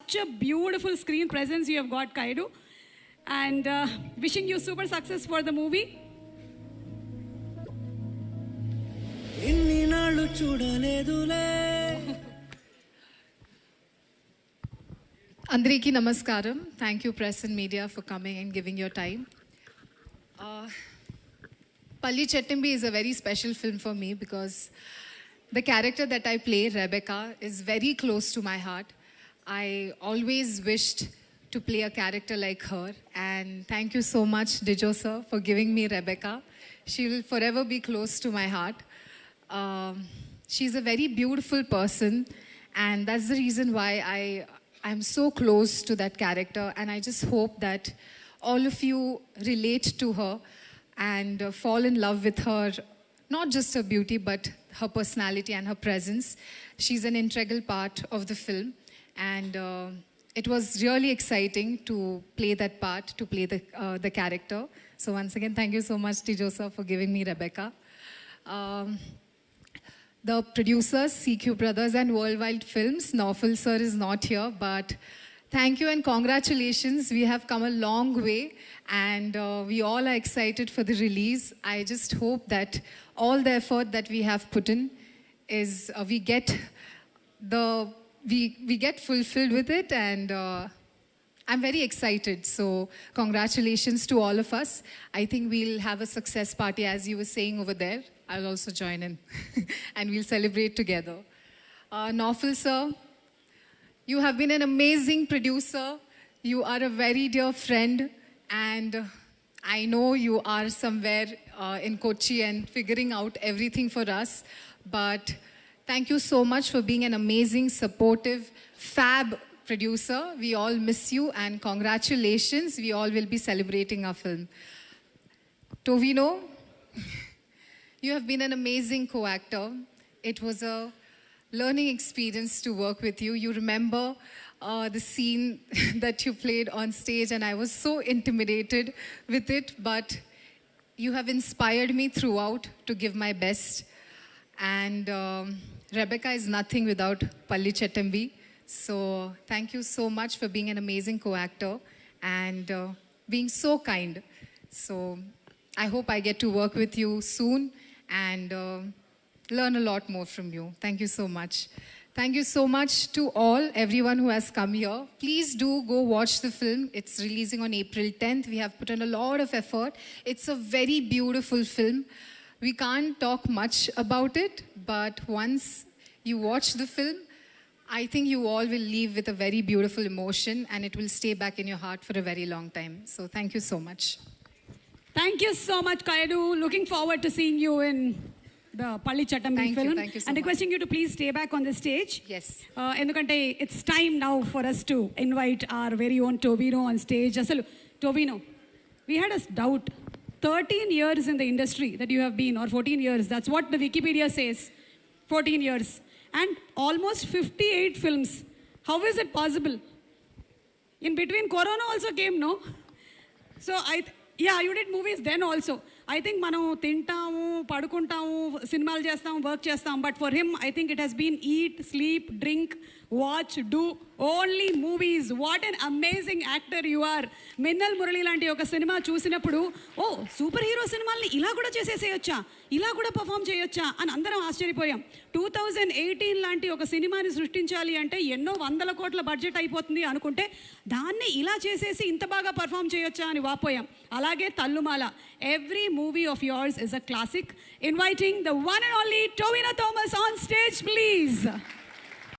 such a beautiful screen presence you have got, Kaidu. And wishing you super success for the movie. Andriki namaskaram. Thank you press and media for coming and giving your time. Palli Chettimbi is a very special film for me because the character that I play, Rebecca, is very close to my heart. I always wished to play a character like her, and thank you so much, Dijo sir, for giving me Rebecca. She will forever be close to my heart. She's a very beautiful person, and that's the reason why I'm so close to that character, and I just hope that all of you relate to her and fall in love with her, not just her beauty, but her personality and her presence. She's an integral part of the film, and it was really exciting to play that part, to play the character. So once again, thank you so much, Tijo sir, for giving me Rebecca. The producers, CQ Brothers and Worldwide Films, Naufal sir is not here, but thank you and congratulations. We have come a long way, and we all are excited for the release. I just hope that all the effort that we have put in is we get fulfilled with it, and I'm very excited. So congratulations to all of us. I think we'll have a success party, as you were saying over there. I'll also join in and we'll celebrate together. Naufal sir, you have been an amazing producer. You are a very dear friend, and I know you are somewhere in Kochi and figuring out everything for us. But thank you so much for being an amazing, supportive, fab producer. We all miss you, and congratulations. We all will be celebrating our film. Tovino, you have been an amazing co-actor. It was a learning experience to work with you. You remember the scene that you played on stage, and I was so intimidated with it, but you have inspired me throughout to give my best. And Rebecca is nothing without Palli Chettimbi. So thank you so much for being an amazing co-actor and being so kind. So I hope I get to work with you soon and learn a lot more from you. Thank you so much. Thank you so much to everyone who has come here. Please do go watch the film. It's releasing on April 10th. We have put in a lot of effort. It's a very beautiful film. We can't talk much about it, but once you watch the film, I think you all will leave with a very beautiful emotion, and it will stay back in your heart for a very long time. So thank you so much. Thank you so much, Kaidu. Looking forward to seeing you in the Palli Chettimbi film. Thank you so and much. requesting you to please stay back on the stage. Yes. Endukante it's time now for us to invite our very own Tovino on stage. Asalu, Tovino, we had a doubt. 13 years in the industry that you have been, or 14 years, that's what the Wikipedia says. 14 years. And almost 58 films. How is it possible? In between, Corona also came, no? So yeah, you did movies then also. I think మనం తింటాము, పడుకుంటాము, సినిమాలు చేస్తాము, work చేస్తాము. But for him, I think it has been eat, sleep, drink, watch, do only movies. What an amazing actor you are. Minnal Murali లాంటి ఒక cinema చూసినప్పుడు, ఓ super hero సినిమాల్ని ఇలా కూడా చేసేసేయొచ్చా, ఇలా కూడా పర్ఫామ్ చేయొచ్చా అని అందరం ఆశ్చర్యపోయాం. 2018 లాంటి ఒక సినిమాని సృష్టించాలి అంటే ఎన్నో వందల కోట్ల బడ్జెట్ అయిపోతుంది అనుకుంటే దాన్ని ఇలా చేసేసి ఇంత బాగా పర్ఫామ్ చేయొచ్చా అని వాపోయాం. అలాగే తల్లుమాల, every movie of yours is a classic. Inviting the one and only Tovino Thomas on stage, please.